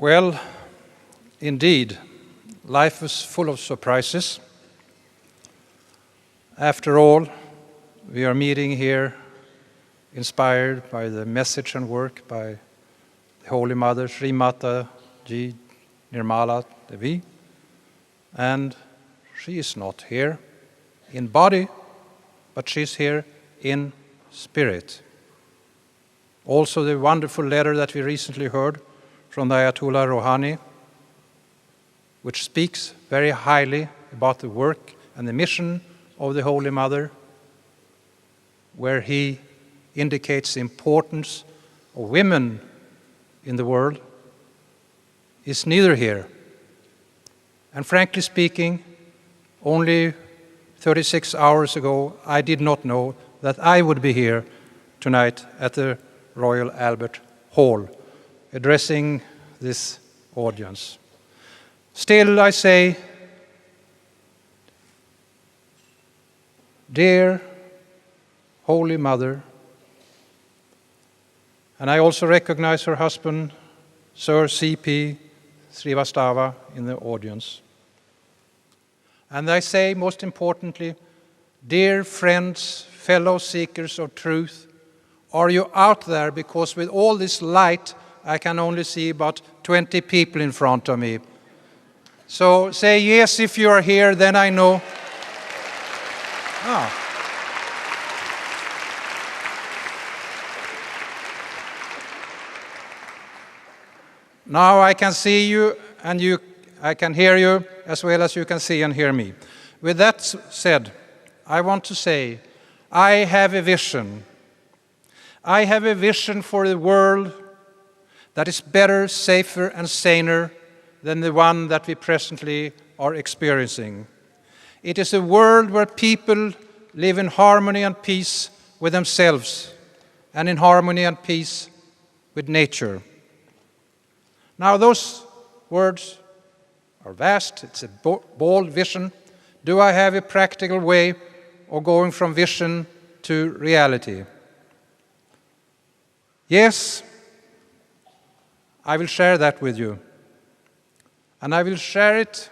Well, indeed, life is full of surprises. After all, we are meeting here inspired by the message and work by the Holy Mother, Sri Mataji Nirmala Devi, and she is not here in body, but she's here in spirit. Also, the wonderful letter that we recently heard from the Ayatollah Rouhani, which speaks very highly about the work and the mission of the Holy Mother, where he indicates the importance of women in the world, is neither here. And frankly speaking, only 36 hours ago, I did not know that I would be here tonight at the Royal Albert Hall, addressing this audience. Still, I say, dear Holy Mother, and I also recognize her husband, Sir C.P. Srivastava, in the audience. And I say, most importantly, dear friends, fellow seekers of truth, are you out there? Because with all this light, I can only see about 20 people in front of me. So say yes if you are here, then I know. Ah. Now I can see you and I can hear you as well as you can see and hear me. With that said, I want to say, I have a vision. I have a vision for the world that is better, safer, and saner than the one that we presently are experiencing. It is a world where people live in harmony and peace with themselves and in harmony and peace with nature. Now, those words are vast. It's a bold vision. Do I have a practical way of going from vision to reality? Yes, I will share that with you. And I will share it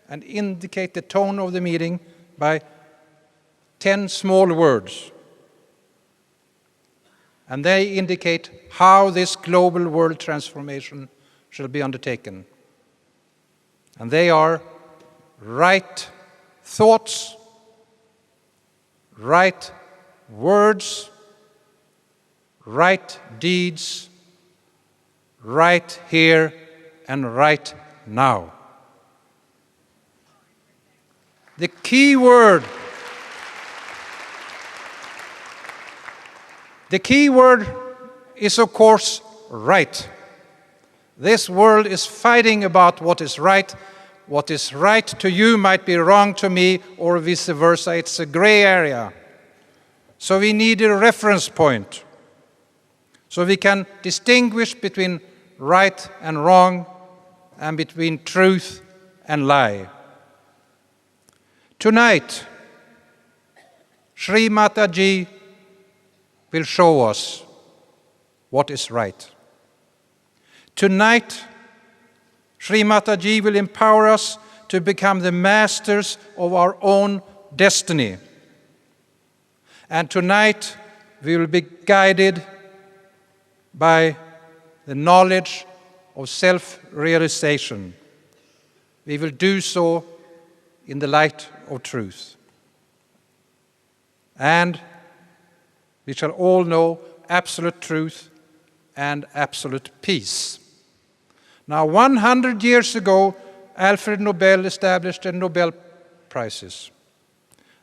and indicate the tone of the meeting by 10 small words. And they indicate how this global world transformation shall be undertaken. And they are right thoughts, right words, right deeds, right here and right now. The key word is, of course, right. This world is fighting about what is right. What is right to you might be wrong to me, or vice versa. It's a gray area. So we need a reference point, so we can distinguish between right and wrong, and between truth and lie. Tonight, Sri Mataji will show us what is right. Tonight, Sri Mataji will empower us to become the masters of our own destiny. And tonight, we will be guided by the knowledge of self-realization. We will do so in the light of truth. And we shall all know absolute truth and absolute peace. Now, 100 years ago, Alfred Nobel established the Nobel Prizes.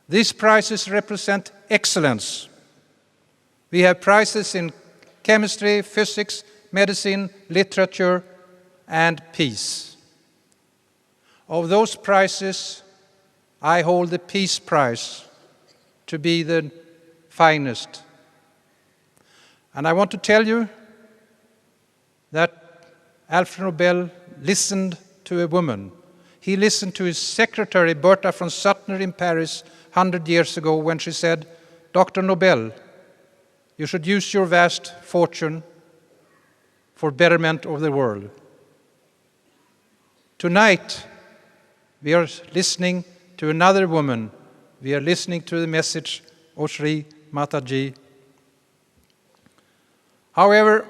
These prizes represent excellence. We have prizes in chemistry, physics, medicine, literature, and peace. Of those prizes, I hold the Peace Prize to be the finest. And I want to tell you that Alfred Nobel listened to a woman. He listened to his secretary, Bertha von Suttner, in Paris 100 years ago when she said, "Dr. Nobel, you should use your vast fortune for betterment of the world." Tonight, we are listening to another woman. We are listening to the message of Sri Mataji. However,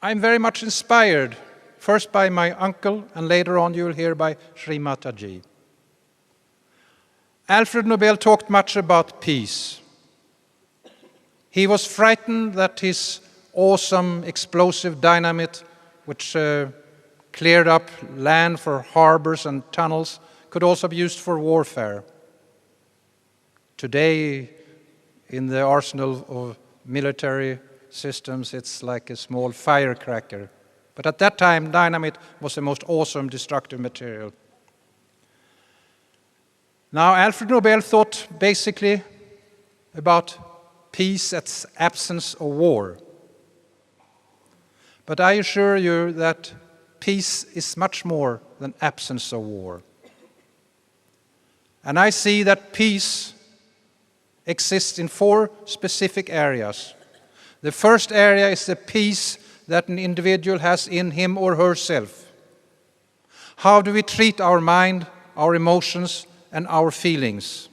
I'm very much inspired, first by my uncle, and later on you will hear by Sri Mataji. Alfred Nobel talked much about peace. He was frightened that his awesome explosive dynamite, which cleared up land for harbors and tunnels, could also be used for warfare. Today, in the arsenal of military systems, it's like a small firecracker. But at that time, dynamite was the most awesome destructive material. Now, Alfred Nobel thought basically about peace as absence of war. But I assure you that peace is much more than absence of war. And I see that peace exists in 4 specific areas. The first area is the peace that an individual has in him or herself. How do we treat our mind, our emotions, and our feelings?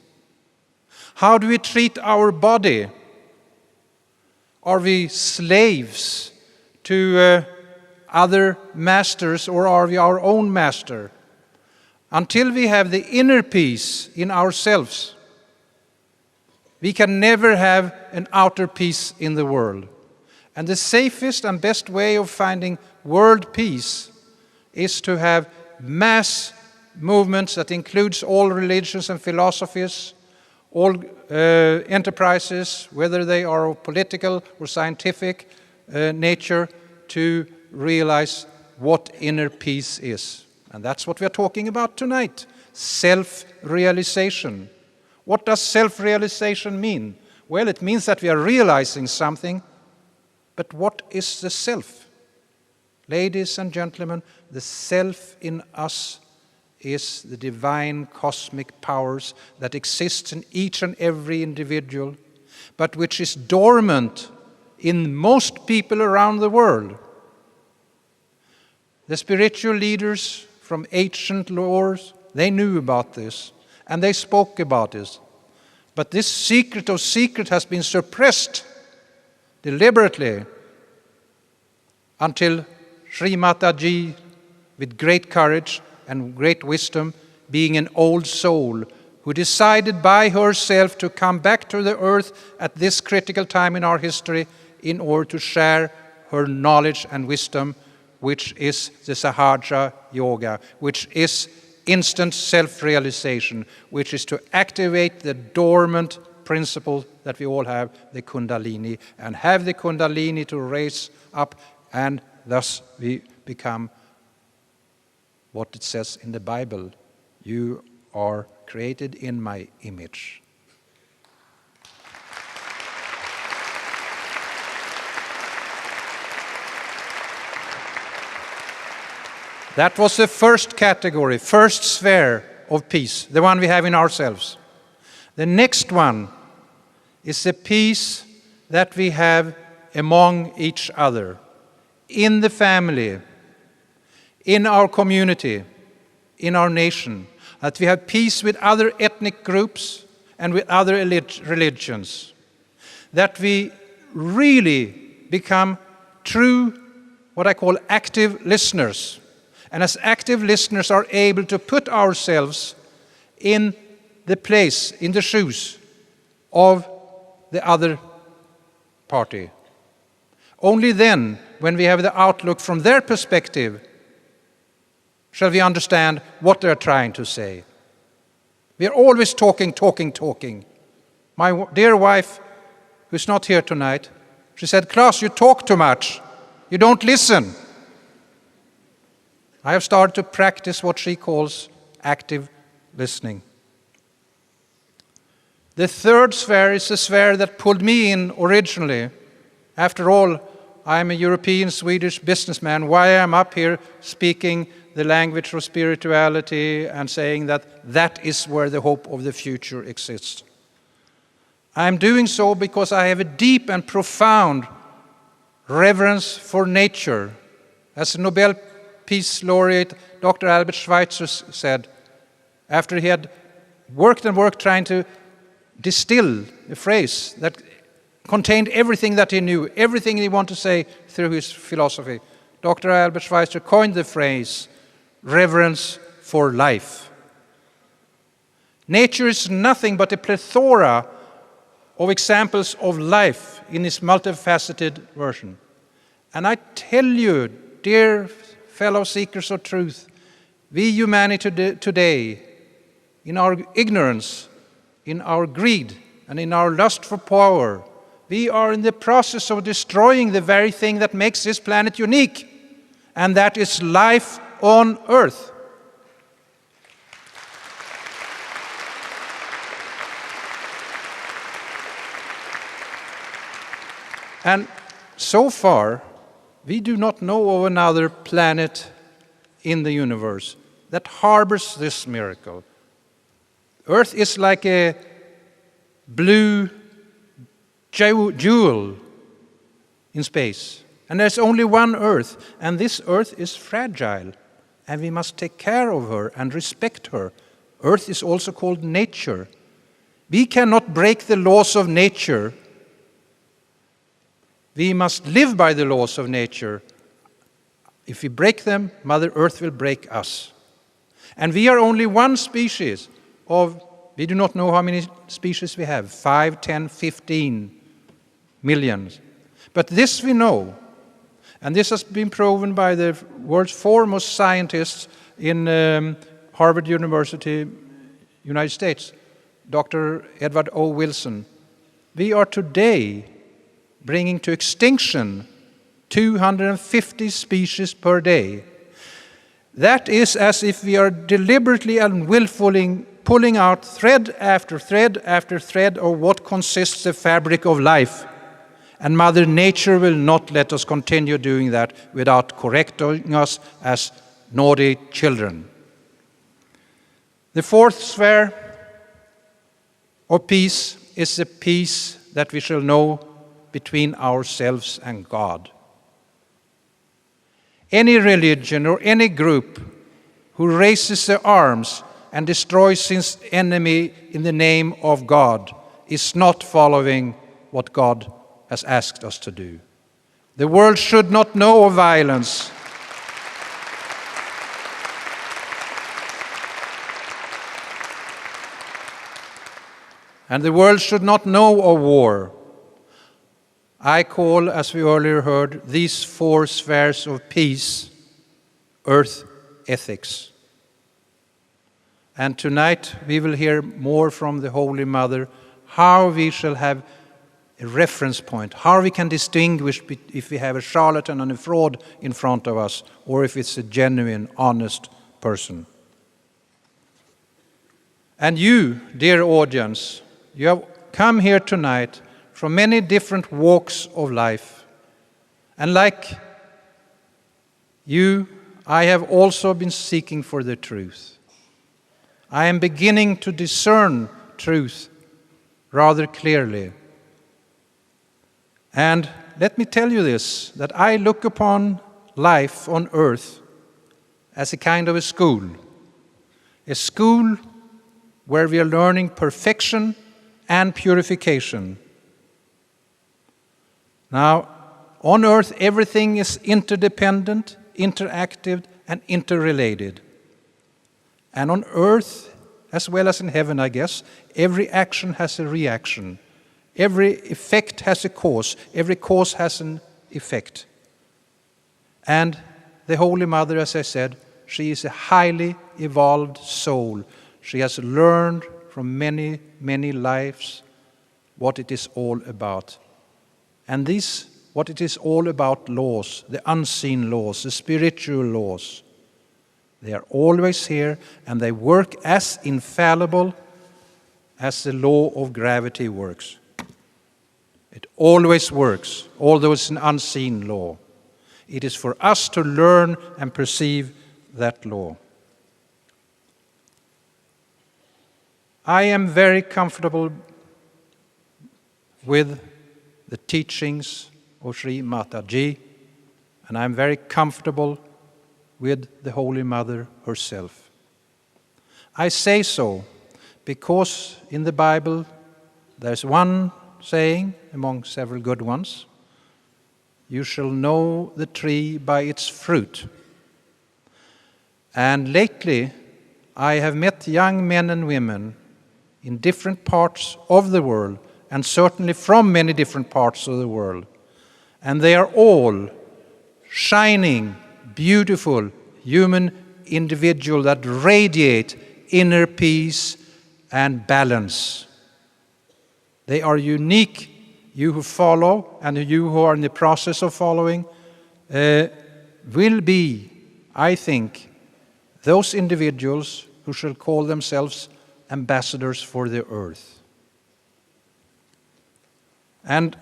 How do we treat our body? Are we slaves to other masters, or are we our own master? Until we have the inner peace in ourselves, we can never have an outer peace in the world. And the safest and best way of finding world peace is to have mass movements that includes all religions and philosophies, all enterprises, whether they are of political or scientific nature, to realize what inner peace is. And that's what we're talking about tonight, self-realization. What does self-realization mean? Well, it means that we are realizing something, but what is the self? Ladies and gentlemen, the self in us is the divine cosmic powers that exist in each and every individual, but which is dormant in most people around the world. The spiritual leaders from ancient laws, they knew about this, and they spoke about this. But this secret of secret has been suppressed deliberately until Sri Mataji, with great courage and great wisdom, being an old soul, who decided by herself to come back to the earth at this critical time in our history in order to share her knowledge and wisdom, which is the Sahaja Yoga, which is instant self-realization, which is to activate the dormant principle that we all have, the Kundalini, and have the Kundalini to raise up, and thus we become what it says in the Bible: you are created in my image. That was the first category, first sphere of peace, the one we have in ourselves. The next one is the peace that we have among each other, in the family, in our community, in our nation, that we have peace with other ethnic groups and with other religions, that we really become true, what I call active listeners. And as active listeners are able to put ourselves in the place, in the shoes of the other party. Only then, when we have the outlook from their perspective, shall we understand what they're trying to say. We are always talking. My dear wife, who's not here tonight, she said, "Klaus, you talk too much. You don't listen." I have started to practice what she calls active listening. The third sphere is the sphere that pulled me in originally. After all, I'm a European Swedish businessman. Why am I up here speaking the language of spirituality and saying that that is where the hope of the future exists? I'm doing so because I have a deep and profound reverence for nature. As the Nobel Peace Laureate Dr. Albert Schweitzer said, after he had worked and worked trying to distill a phrase that contained everything that he knew, everything he wanted to say through his philosophy, Dr. Albert Schweitzer coined the phrase, reverence for life. Nature is nothing but a plethora of examples of life in its multifaceted version. And I tell you, dear fellow seekers of truth, we humanity today, in our ignorance, in our greed, and in our lust for power, we are in the process of destroying the very thing that makes this planet unique, and that is life on Earth. And so far, we do not know of another planet in the universe that harbors this miracle. Earth is like a blue jewel in space. And there's only one Earth, and this Earth is fragile, and we must take care of her and respect her. Earth is also called nature. We cannot break the laws of nature. We must live by the laws of nature. If we break them, Mother Earth will break us. And we are only one species of, we do not know how many species we have, 5, 10, 15 millions. But this we know, and this has been proven by the world's foremost scientists in Harvard University, United States, Dr. Edward O. Wilson. We are today bringing to extinction 250 species per day. That is as if we are deliberately and willfully pulling out thread after thread after thread of what consists the fabric of life. And Mother Nature will not let us continue doing that without correcting us as naughty children. The fourth sphere of peace is the peace that we shall know between ourselves and God. Any religion or any group who raises their arms and destroys its enemy in the name of God is not following what God has asked us to do. The world should not know of violence. And the world should not know of war. I call, as we earlier heard, these four spheres of peace, earth ethics. And tonight we will hear more from the Holy Mother, how we shall have a reference point, how we can distinguish if we have a charlatan and a fraud in front of us, or if it's a genuine, honest person. And you, dear audience, you have come here tonight from many different walks of life. And like you, I have also been seeking for the truth. I am beginning to discern truth rather clearly. And let me tell you this, that I look upon life on earth as a kind of a school where we are learning perfection and purification. Now, on earth, everything is interdependent, interactive, and interrelated. And on earth, as well as in heaven, I guess, every action has a reaction. Every effect has a cause. Every cause has an effect. And the Holy Mother, as I said, she is a highly evolved soul. She has learned from many, many lives what it is all about. And these, what it is all about, laws, the unseen laws, the spiritual laws, they are always here, and they work as infallible as the law of gravity works. It always works, although it's an unseen law. It is for us to learn and perceive that law. I am very comfortable with the teachings of Sri Mataji, and I'm very comfortable with the Holy Mother herself. I say so because in the Bible there's one saying among several good ones: you shall know the tree by its fruit. And lately I have met young men and women in different parts of the world, and certainly from many different parts of the world. And they are all shining, beautiful human individuals that radiate inner peace and balance. They are unique. You who follow and you who are in the process of following will be, I think, those individuals who shall call themselves ambassadors for the earth. And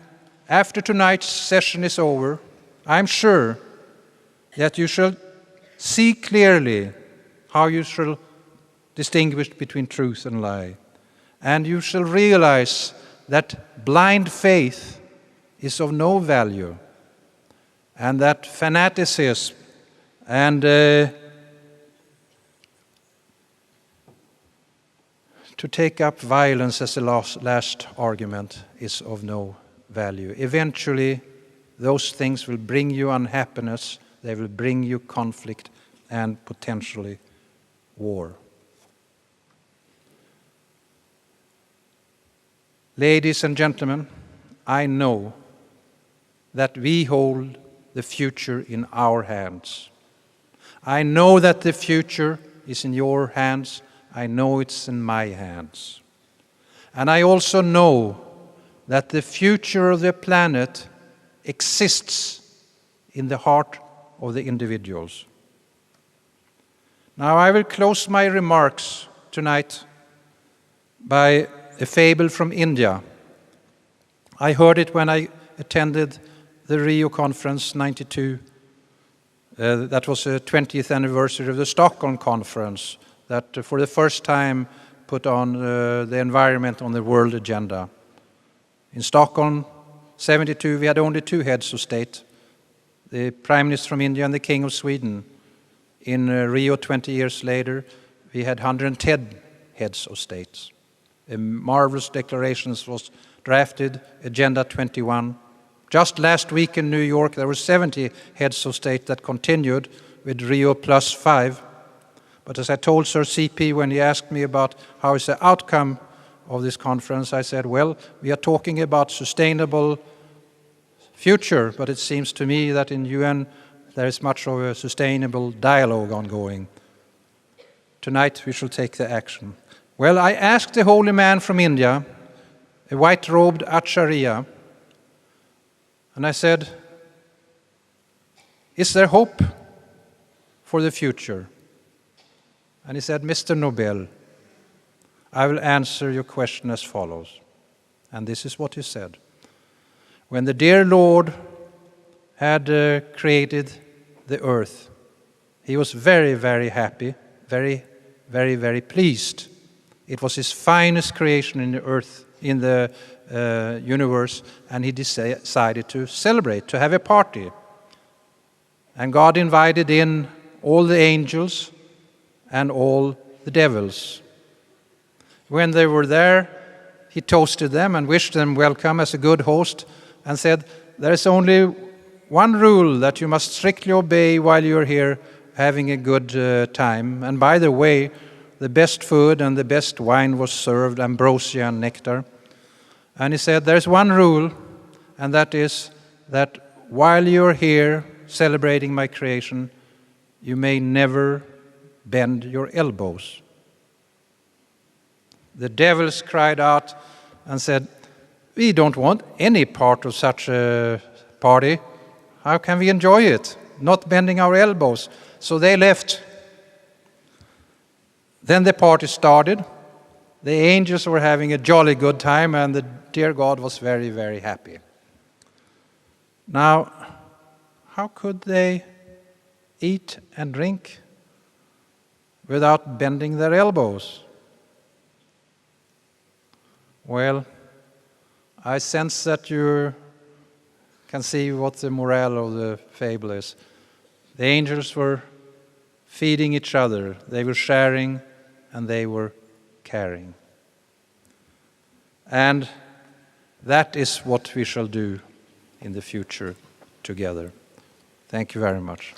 after tonight's session is over, I'm sure that you shall see clearly how you shall distinguish between truth and lie. And you shall realize that blind faith is of no value, and that fanaticism and to take up violence as the last argument is of no value. Eventually, those things will bring you unhappiness, they will bring you conflict and potentially war. Ladies and gentlemen, I know that we hold the future in our hands. I know that the future is in your hands. I know it's in my hands. And I also know that the future of the planet exists in the heart of the individuals. Now I will close my remarks tonight by a fable from India. I heard it when I attended the Rio Conference 92. That was the 20th anniversary of the Stockholm Conference, that for the first time put on the environment on the world agenda. In Stockholm, 72, we had only 2 heads of state, the Prime Minister from India and the King of Sweden. In Rio, 20 years later, we had 110 heads of states. A marvelous declarations was drafted, Agenda 21. Just last week in New York, there were 70 heads of state that continued with Rio plus 5. But as I told Sir CP when he asked me about how is the outcome of this conference, I said, well, we are talking about sustainable future, but it seems to me that in UN there is much of a sustainable dialogue ongoing. Tonight we shall take the action. Well, I asked the holy man from India, a white-robed Acharya, and I said, is there hope for the future? And he said, Mr. Nobel, I will answer your question as follows. And this is what he said. When the dear Lord had created the earth, he was very, very happy, very, very, very pleased. It was his finest creation in the earth, in the universe, and he decided to celebrate, to have a party. And God invited in all the angels and all the devils. When they were there, he toasted them and wished them welcome as a good host and said, there is only one rule that you must strictly obey while you're here having a good time. And by the way, the best food and the best wine was served, ambrosia and nectar. And he said, there's one rule, and that is that while you're here celebrating my creation, you may never bend your elbows. The devils cried out and said, we don't want any part of such a party. How can we enjoy it? Not bending our elbows. So they left. Then the party started. The angels were having a jolly good time, and the dear God was very, very happy. Now, how could they eat and drink without bending their elbows? Well, I sense that you can see what the morale of the fable is. The angels were feeding each other. They were sharing and they were caring. And that is what we shall do in the future together. Thank you very much.